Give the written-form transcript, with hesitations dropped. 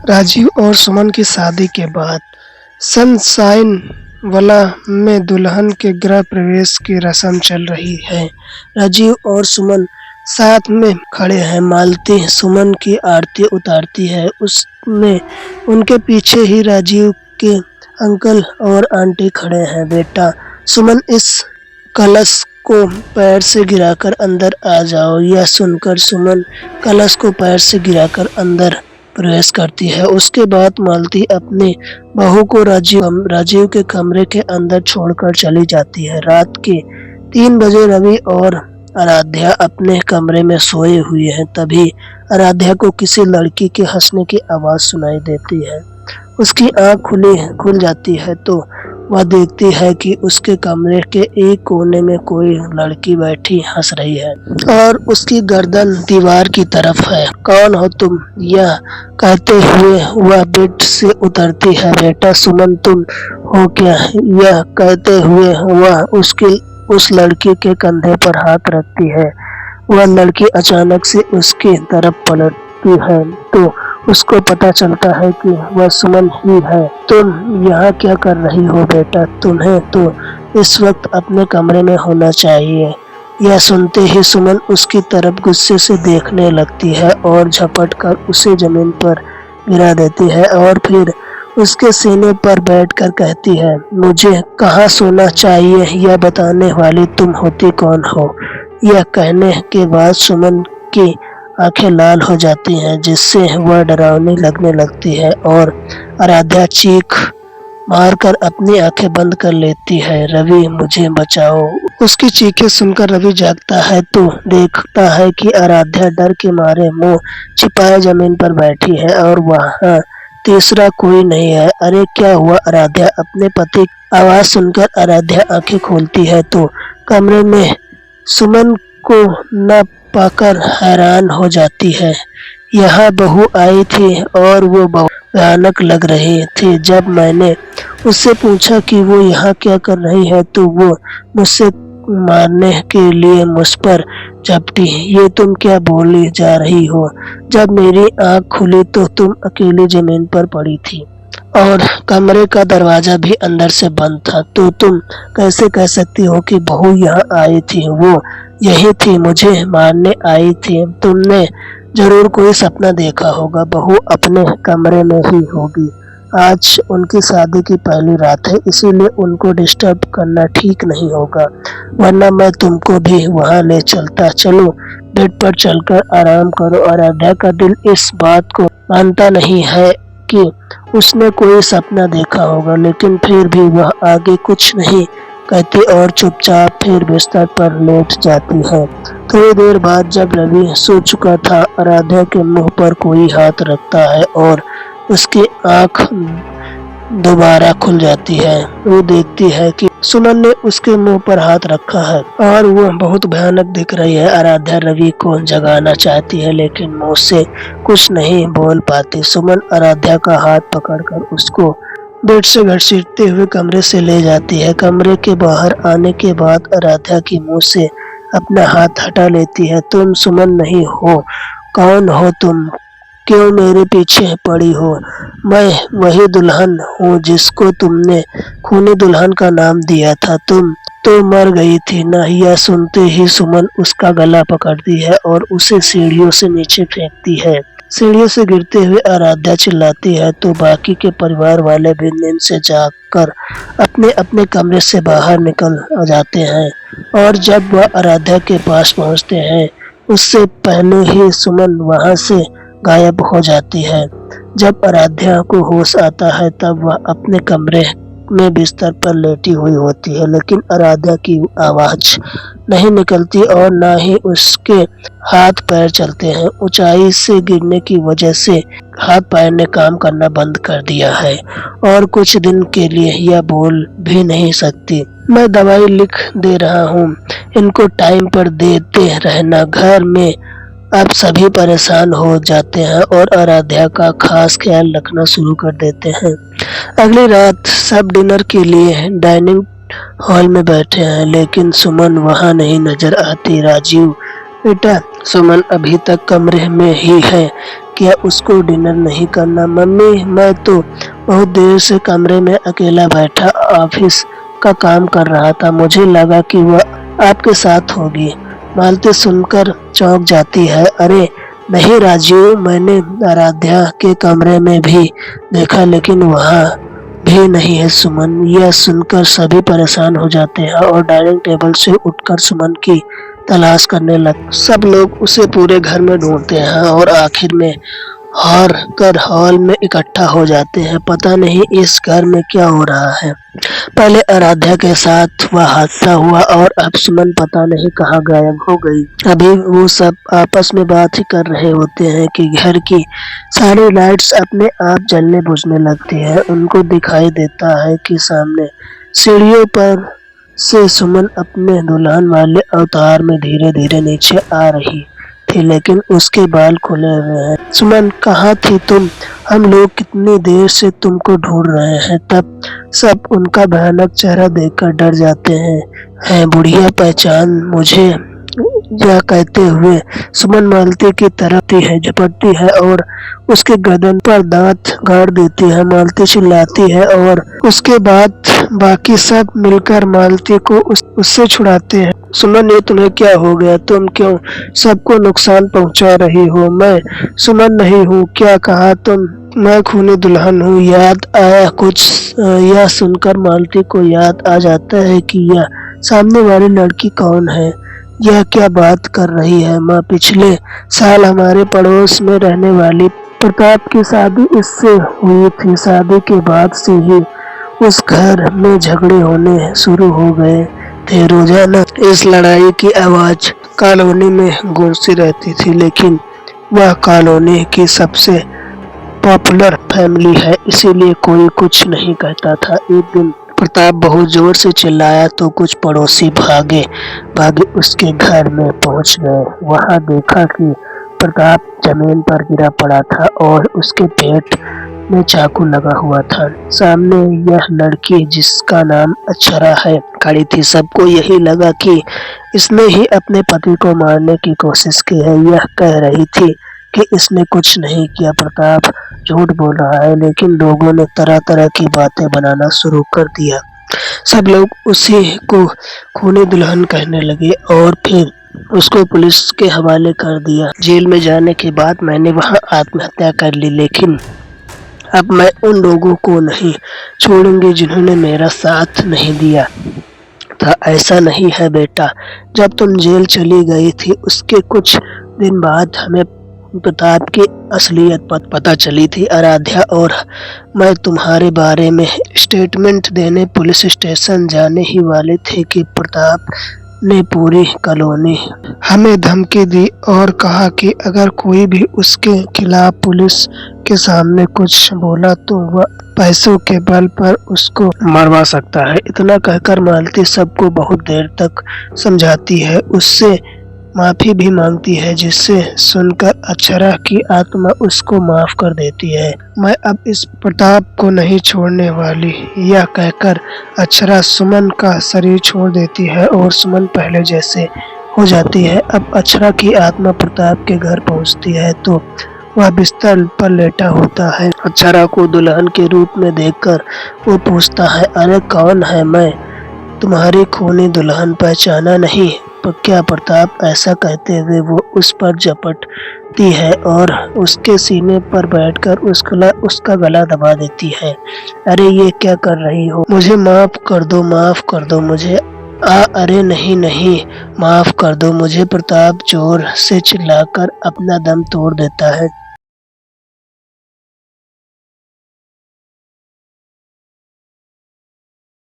राजीव और सुमन की शादी के बाद सनशाइन विला में दुल्हन के गृह प्रवेश की रस्म चल रही है। राजीव और सुमन साथ में खड़े हैं। मालती सुमन की आरती उतारती है। उसमें उनके पीछे ही राजीव के अंकल और आंटी खड़े हैं। बेटा सुमन, इस कलश को पैर से गिराकर अंदर आ जाओ। यह सुनकर सुमन कलश को पैर से गिराकर अंदर प्रवेश करती है। उसके बाद मालती अपनी बहू को राजीव के कमरे के अंदर छोड़कर चली जाती है। रात के 3 बजे रवि और आराध्या अपने कमरे में सोए हुए हैं। तभी आराध्या को किसी लड़की के हंसने की आवाज सुनाई देती है। उसकी आंख खुल जाती है तो वह देखती है कि उसके कमरे के एक कोने में कोई लड़की बैठी हंस रही है और उसकी गर्दन दीवार की तरफ है। कौन हो तुम? यह कहते हुए वह बेड से उतरती है। बेटा सुमन, तुम हो क्या? यह कहते हुए वह उस लड़की के कंधे पर हाथ रखती है। वह लड़की अचानक से उसकी तरफ पलटती है तो उसको पता चलता है कि वह सुमन ही है। तुम यहाँ क्या कर रही हो बेटा? तुम्हें तो इस वक्त अपने कमरे में होना चाहिए। यह सुनते ही सुमन उसकी तरफ गुस्से से देखने लगती है और झपट कर उसे जमीन पर गिरा देती है और फिर उसके सीने पर बैठकर कहती है, मुझे कहाँ सोना चाहिए यह बताने वाली तुम होती कौन हो? यह कहने के बाद सुमन की आंखें लाल हो जाती हैं, जिससे वह डरावनी लगने लगती है और आराध्या चीख मारकर अपनी आंखें बंद कर लेती है। रवि, मुझे बचाओ। उसकी चीखें सुनकर रवि जागता है तो देखता है कि आराध्या डर के मारे मुंह छिपाए जमीन पर बैठी है और वहाँ तीसरा कोई नहीं है। अरे क्या हुआ आराध्या? अपने पति की आवाज सुनकर आराध्या आंखें खोलती है तो कमरे में सुमन को न पाकर हैरान हो जाती है। यहाँ बहू आई थी और वो बहुत भयानक लग रही थी। जब मैंने उससे पूछा कि वो यहाँ क्या कर रही है तो वो मुझसे मारने के लिए मुझ पर झपटी। ये तुम क्या बोली जा रही हो? जब मेरी आँख खुली तो तुम अकेली जमीन पर पड़ी थी और कमरे का दरवाजा भी अंदर से बंद था। तो तुम कैसे कह सकती हो कि बहू यहाँ आई थी? वो यही थी, मुझे मारने आई थी। तुमने जरूर कोई सपना देखा होगा। बहू अपने कमरे में ही होगी। आज उनकी शादी की पहली रात है, इसीलिए उनको डिस्टर्ब करना ठीक नहीं होगा, वरना मैं तुमको भी वहाँ ले चलता। चलो बेड पर चलकर आराम करो। आराध्या का दिल इस बात को मानता नहीं है कि उसने कोई सपना देखा होगा, लेकिन फिर भी वह आगे कुछ नहीं कहती और चुपचाप फिर बिस्तर पर लेट जाती है। थोड़ी देर बाद जब रवि सो चुका था, आराध्या के मुंह पर कोई हाथ रखता है और उसकी आंख दोबारा खुल जाती है। वो देखती है कि सुमन ने उसके मुंह पर हाथ रखा है और वो बहुत भयानक दिख रही है। आराध्या रवि को जगाना चाहती है लेकिन मुंह से कुछ नहीं बोल पाती। सुमन आराध्या का हाथ पकड़कर उसको बेड से घसीटते हुए कमरे से ले जाती है। कमरे के बाहर आने के बाद आराध्या की मुंह से अपना हाथ हटा लेती है। तुम सुमन नहीं हो? कौन हो तुम? क्यों मेरे पीछे पड़ी हो? मैं वही दुल्हन हूँ जिसको तुमने खूनी दुल्हन का नाम दिया था। तुम तो मर गई थी ना। यह सुनते ही सुमन उसका गला पकड़ती है और उसे सीढ़ियों से नीचे फेंकती है। सीढ़ियों से गिरते हुए आराध्या चिल्लाती है तो बाकी के परिवार वाले भी नींद से जागकर अपने अपने कमरे से बाहर निकल जाते हैं और जब वह आराध्या के पास पहुंचते हैं उससे पहले ही सुमन वहां से गायब हो जाती है। जब आराध्या को होश आता है तब वह अपने कमरे में बिस्तर पर लेटी हुई होती है, लेकिन आराध्या की आवाज नहीं निकलती और ना ही उसके हाथ पैर चलते हैं। ऊंचाई से गिरने की वजह से हाथ पैर ने काम करना बंद कर दिया है और कुछ दिन के लिए यह बोल भी नहीं सकती। मैं दवाई लिख दे रहा हूँ, इनको टाइम पर देते रहना। घर में अब सभी परेशान हो जाते हैं और आराध्या का खास ख्याल रखना शुरू कर देते हैं। अगली रात सब डिनर के लिए डाइनिंग हॉल में बैठे हैं, लेकिन सुमन वहां नहीं नजर आती। राजीव बेटा, सुमन अभी तक कमरे में ही है, क्या उसको डिनर नहीं करना? मम्मी, मैं तो बहुत देर से कमरे में अकेला बैठा ऑफिस का काम कर रहा था, मुझे लगा कि वह आपके साथ होगी। मालती सुनकर चौंक जाती है। अरे नहीं राजीव, मैंने आराध्या के कमरे में भी देखा लेकिन वहाँ भी नहीं है सुमन। यह सुनकर सभी परेशान हो जाते हैं और डाइनिंग टेबल से उठकर सुमन की तलाश करने लगते। सब लोग उसे पूरे घर में ढूंढते हैं और आखिर में हॉल में इकट्ठा हो जाते हैं। पता नहीं इस घर में क्या हो रहा है। पहले आराध्या के साथ वह हादसा हुआ और अब सुमन पता नहीं कहाँ गायब हो गई। अभी वो सब आपस में बात ही कर रहे होते हैं कि घर की सारी लाइट्स अपने आप जलने बुझने लगती है। उनको दिखाई देता है कि सामने सीढ़ियों पर से सुमन अपने दुल्हन वाले अवतार में धीरे धीरे नीचे आ रही थी, लेकिन उसके बाल खुले हुए हैं। सुमन, कहाँ थी तुम? हम लोग कितनी देर से तुमको ढूंढ रहे हैं। तब सब उनका भयानक चेहरा देखकर डर जाते हैं। बुढ़िया पहचान मुझे, यह कहते हुए सुमन मालती की तरफ है, झपटती है और उसके गर्दन पर दांत गाड़ देती है। मालती चिल्लाती है और उसके बाद बाकी सब मिलकर मालती को उससे छुड़ाते हैं। सुमन, ये तुम्हें क्या हो गया? तुम क्यों सबको नुकसान पहुंचा रही हो? मैं सुमन नहीं हूँ। क्या कहा तुम? मैं खूनी दुल्हन हूँ। याद आया कुछ? यह सुनकर मालती को याद आ जाता है कि यह सामने वाली लड़की कौन है। यह क्या बात कर रही है माँ? पिछले साल हमारे पड़ोस में रहने वाली प्रताप की शादी इससे हुई थी। शादी के बाद से ही उस घर में झगड़े होने शुरू हो गए थे। रोजाना इस लड़ाई की आवाज कॉलोनी में गूंजती रहती थी, लेकिन वह कॉलोनी की सबसे पॉपुलर फैमिली है, इसीलिए कोई कुछ नहीं कहता था। एक दिन प्रताप बहुत जोर से चिल्लाया तो कुछ पड़ोसी भागे भागे उसके घर में पहुंच गए। वहां देखा कि प्रताप जमीन पर गिरा पड़ा था और उसके पेट में चाकू लगा हुआ था। सामने यह लड़की जिसका नाम अक्षरा है खड़ी थी। सबको यही लगा कि इसने ही अपने पति को मारने की कोशिश की है। यह कह रही थी कि इसने कुछ नहीं किया, प्रताप झूठ बोल रहा है, लेकिन लोगों ने तरह तरह की बातें बनाना शुरू कर दिया। सब लोग उसी को खूनी दुल्हन कहने लगे और फिर उसको पुलिस के हवाले कर दिया। जेल में जाने के बाद मैंने वहां आत्महत्या कर ली, लेकिन अब मैं उन लोगों को नहीं छोड़ूंगी जिन्होंने मेरा साथ नहीं दिया था। ऐसा नहीं है बेटा, जब तुम जेल चली गई थी उसके कुछ दिन बाद हमें प्रताप की असलियत पता चली थी। आराध्या और मैं तुम्हारे बारे में स्टेटमेंट देने पुलिस स्टेशन जाने ही वाले थे कि प्रताप ने पूरी कॉलोनी हमें धमकी दी और कहा कि अगर कोई भी उसके खिलाफ पुलिस के सामने कुछ बोला तो वह पैसों के बल पर उसको मरवा सकता है। इतना कहकर मालती सबको बहुत देर तक समझाती है, उससे माफी भी मांगती है, जिससे सुनकर अक्षरा की आत्मा उसको माफ कर देती है। मैं अब इस प्रताप को नहीं छोड़ने वाली, यह कहकर अक्षरा सुमन का शरीर छोड़ देती है और सुमन पहले जैसे हो जाती है। अब अक्षरा की आत्मा प्रताप के घर पहुंचती है तो वह बिस्तर पर लेटा होता है। अक्षरा को दुल्हन के रूप में देखकर वो पूछता है, अरे कौन है मैं? तुम्हारी खूनी दुल्हन पहचाना नहीं? क्या? प्रताप ऐसा कहते हुए वो उस पर झपटती है और उसके सीने पर बैठकर उसका गला दबा देती है। अरे ये क्या कर रही हो? मुझे माफ कर दो, माफ कर दो मुझे। अरे नहीं नहीं, माफ कर दो मुझे, प्रताप जोर से चिल्लाकर अपना दम तोड़ देता है।